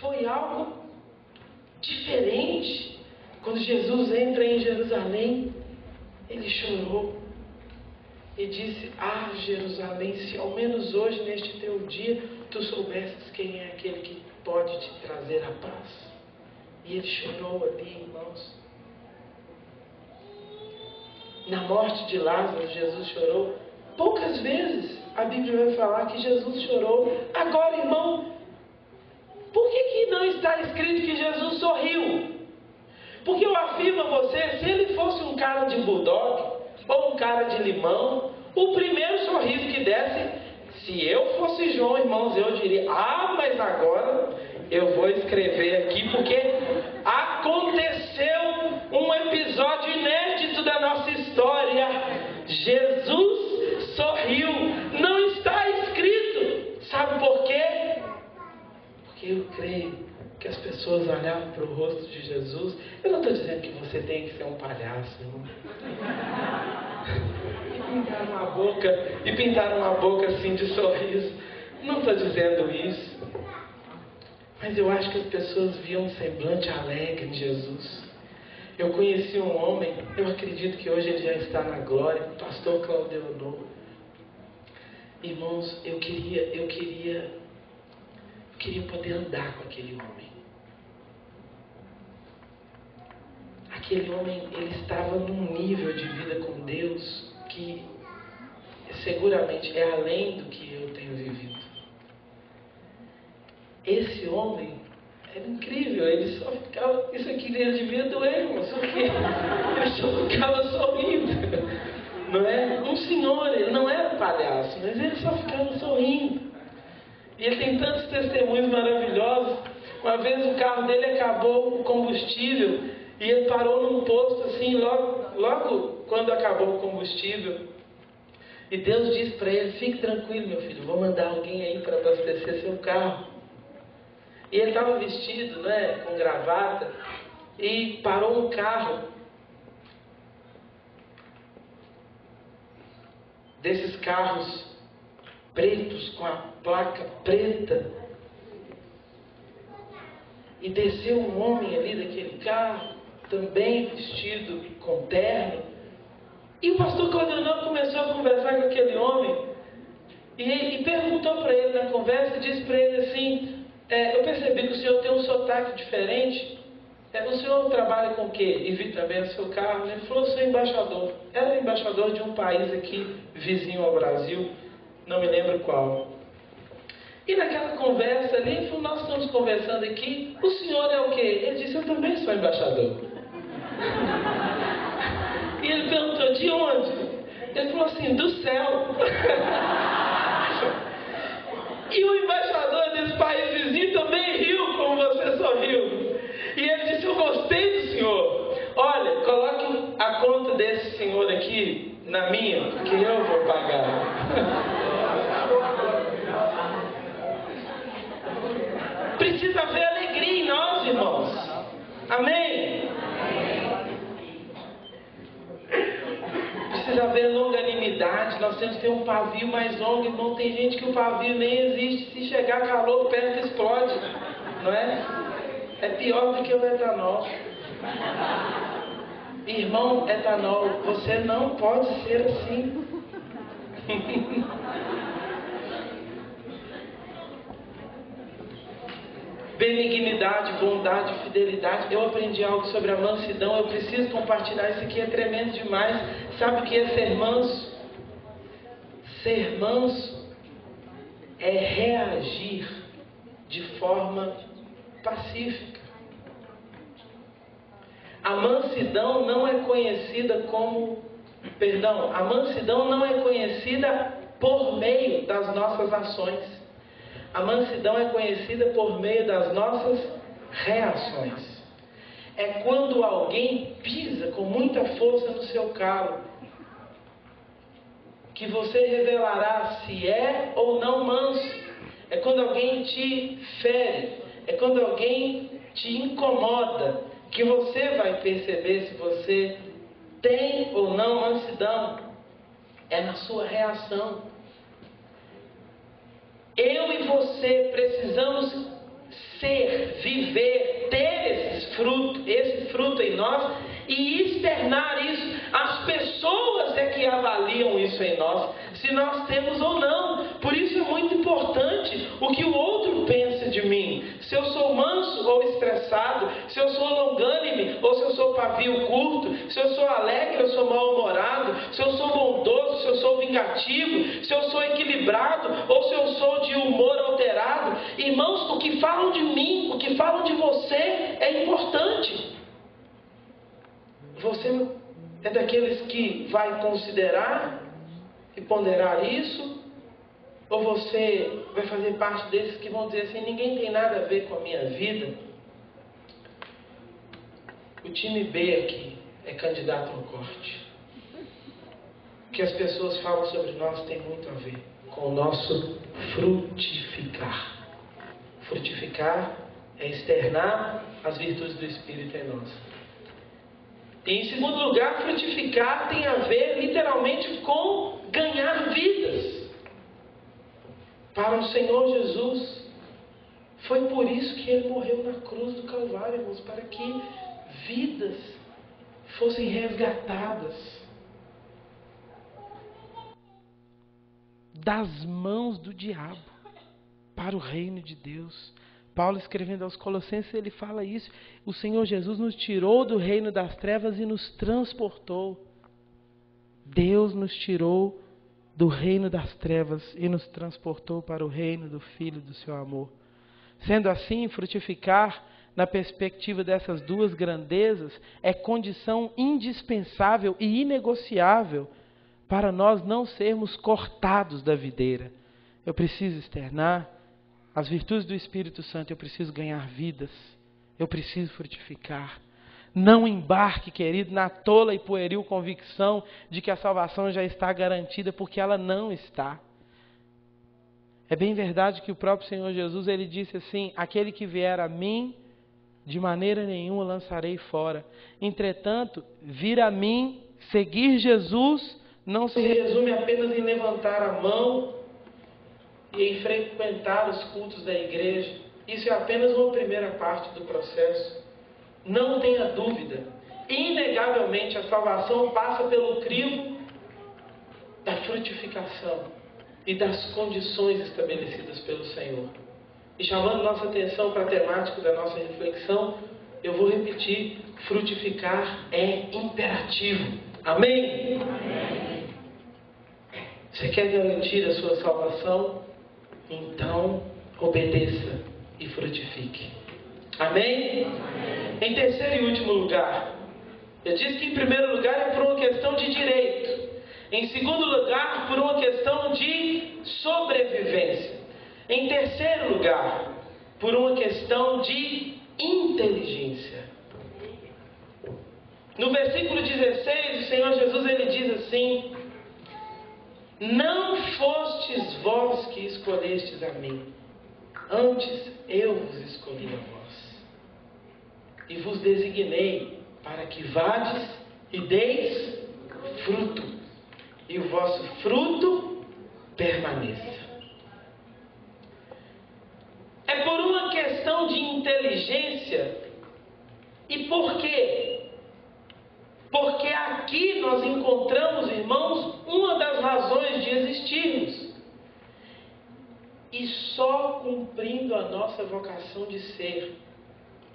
foi algo diferente. Quando Jesus entra em Jerusalém, ele chorou e disse: ah, Jerusalém, se ao menos hoje, neste teu dia, tu soubesses quem é aquele que pode te trazer a paz. E ele chorou ali, irmãos. Na morte de Lázaro, Jesus chorou. Poucas vezes a Bíblia vai falar que Jesus chorou. Agora, irmão, por que não está escrito que Jesus sorriu? Porque eu afirmo a você, se ele fosse um cara de bulldog ou um cara de limão, o primeiro sorriso que desse, se eu fosse João, irmãos, eu diria: ah, mas agora eu vou escrever aqui, porque aconteceu um episódio inédito da nossa história. Jesus sorriu. Não está escrito. Sabe por quê? Porque eu creio que as pessoas olhavam para o rosto de Jesus. Eu não estou dizendo que você tem que ser um palhaço, irmão. E pintaram uma boca assim de sorriso. Não estou dizendo isso. Mas eu acho que as pessoas viam um semblante alegre em Jesus. Eu conheci um homem, eu acredito que hoje ele já está na glória, o pastor Claudeonor. Irmãos, eu queria poder andar com aquele homem. Aquele homem, ele estava num nível de vida com Deus que seguramente é além do que eu tenho vivido. Esse homem era incrível, ele só ficava, isso aqui dele devia doer, irmão, só que ele só ficava sorrindo, não é? Um senhor, ele não era palhaço, mas ele só ficava sorrindo. E ele tem tantos testemunhos maravilhosos. Uma vez o carro dele acabou o combustível e ele parou num posto assim, logo quando acabou o combustível. E Deus disse para ele: fique tranquilo, meu filho, vou mandar alguém aí para abastecer seu carro. E ele estava vestido, né, com gravata, e parou um carro desses carros pretos, com a placa preta, e desceu um homem ali daquele carro, também vestido com terno, e o pastor Claudeonor começou a conversar com aquele homem, e perguntou para ele na conversa, disse para ele assim: eu percebi que o senhor tem um sotaque diferente, o senhor trabalha com o quê? E vi também o seu carro. Ele falou: sou embaixador. Era embaixador de um país aqui, vizinho ao Brasil, não me lembro qual. E naquela conversa ali, ele falou: nós estamos conversando aqui, o senhor é o quê? Ele disse: eu também sou embaixador. E ele perguntou: de onde? Ele falou assim: do céu. E o embaixador desse país vizinho também riu como você sorriu. E ele disse: eu gostei do senhor. Olha, coloque a conta desse senhor aqui na minha, porque eu vou pagar. Precisa haver alegria em nós, irmãos. Amém? Precisa haver longanimidade. Nós temos que ter um pavio mais longo. Irmão, tem gente que o pavio nem existe. Se chegar calor perto, explode. Não é? É pior do que o etanol. Irmão, etanol, você não pode ser assim. Benignidade, bondade, fidelidade. Eu aprendi algo sobre a mansidão. Eu preciso compartilhar. Isso aqui é tremendo demais. Sabe o que é ser manso? Ser manso é reagir de forma pacífica. A mansidão não é conhecida a mansidão não é conhecida por meio das nossas ações. A mansidão é conhecida por meio das nossas reações. É quando alguém pisa com muita força no seu calo, que você revelará se é ou não manso. É quando alguém te fere, é quando alguém te incomoda, que você vai perceber se você tem ou não mansidão. É na sua reação. Eu e você precisamos ser esse fruto em nós e externar isso. As pessoas é que avaliam isso em nós, se nós temos ou não. Por isso é muito importante o que o outro pensa de mim. Se eu sou manso ou estressado, se eu sou longânime ou se eu sou pavio curto, se eu sou alegre ou sou mal-humorado, se eu sou bondoso, se eu sou vingativo, se eu sou equilibrado ou se eu sou de humor alterado. Irmãos, o que falam de mim, o que falam de você é importante. Você é daqueles que vai considerar e ponderar isso? Ou você vai fazer parte desses que vão dizer assim, ninguém tem nada a ver com a minha vida? O time B aqui é candidato ao corte. O que as pessoas falam sobre nós tem muito a ver com o nosso frutificar. Frutificar é externar as virtudes do Espírito em nós. E em segundo lugar, frutificar tem a ver literalmente com ganhar vidas para o Senhor Jesus. Foi por isso que Ele morreu na cruz do Calvário, irmãos, para que vidas fossem resgatadas das mãos do diabo para o reino de Deus. Paulo, escrevendo aos Colossenses, ele fala isso. O Senhor Jesus nos tirou do reino das trevas e nos transportou. Deus nos tirou do reino das trevas e nos transportou para o reino do Filho do seu amor. Sendo assim, frutificar, na perspectiva dessas duas grandezas, é condição indispensável e inegociável para nós não sermos cortados da videira. Eu preciso externar as virtudes do Espírito Santo, eu preciso ganhar vidas, eu preciso frutificar. Não embarque, querido, na tola e pueril convicção de que a salvação já está garantida, porque ela não está. É bem verdade que o próprio Senhor Jesus, ele disse assim, aquele que vier a mim, de maneira nenhuma lançarei fora. Entretanto, vir a mim, seguir Jesus, não se resume apenas em levantar a mão e em frequentar os cultos da igreja. Isso é apenas uma primeira parte do processo. Não tenha dúvida. Inegavelmente a salvação passa pelo crivo da frutificação e das condições estabelecidas pelo Senhor. E chamando nossa atenção para a temática da nossa reflexão, eu vou repetir, frutificar é imperativo. Amém? Amém. Você quer garantir a sua salvação? Então, obedeça e frutifique. Amém? Amém? Em terceiro e último lugar, eu disse que em primeiro lugar é por uma questão de direito. Em segundo lugar, por uma questão de sobrevivência. Em terceiro lugar, por uma questão de inteligência. No versículo 16, o Senhor Jesus ele diz assim: não fostes vós que escolhestes a mim, antes eu vos escolhi a vós, e vos designei para que vades e deis fruto, e o vosso fruto permaneça. É por uma questão de inteligência. E por quê? Porque aqui nós encontramos, irmãos, uma das razões de existirmos. E só cumprindo a nossa vocação de ser,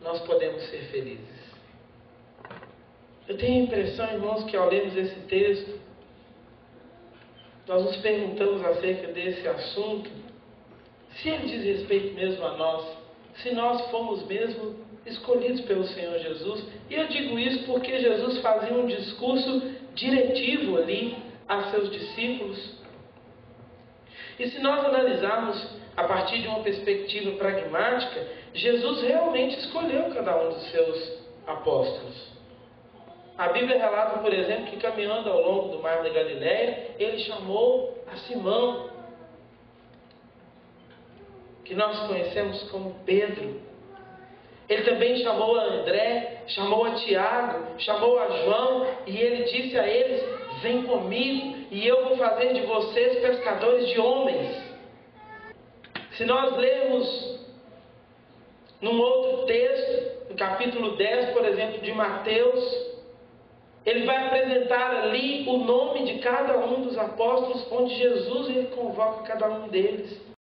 nós podemos ser felizes. Eu tenho a impressão, irmãos, que ao lermos esse texto, nós nos perguntamos acerca desse assunto, se ele diz respeito mesmo a nós, se nós fomos mesmo escolhidos pelo Senhor Jesus. E eu digo isso porque Jesus fazia um discurso diretivo ali a seus discípulos. E se nós analisarmos a partir de uma perspectiva pragmática, Jesus realmente escolheu cada um dos seus apóstolos. A Bíblia relata, por exemplo, que caminhando ao longo do mar da Galileia, ele chamou a Simão, que nós conhecemos como Pedro. Ele também chamou a André, chamou a Tiago, chamou a João, e ele disse a eles: vem comigo e eu vou fazer de vocês pescadores de homens. Se nós lermos num outro texto, no capítulo 10, por exemplo, de Mateus, ele vai apresentar ali o nome de cada um dos apóstolos, onde Jesus ele convoca cada um deles.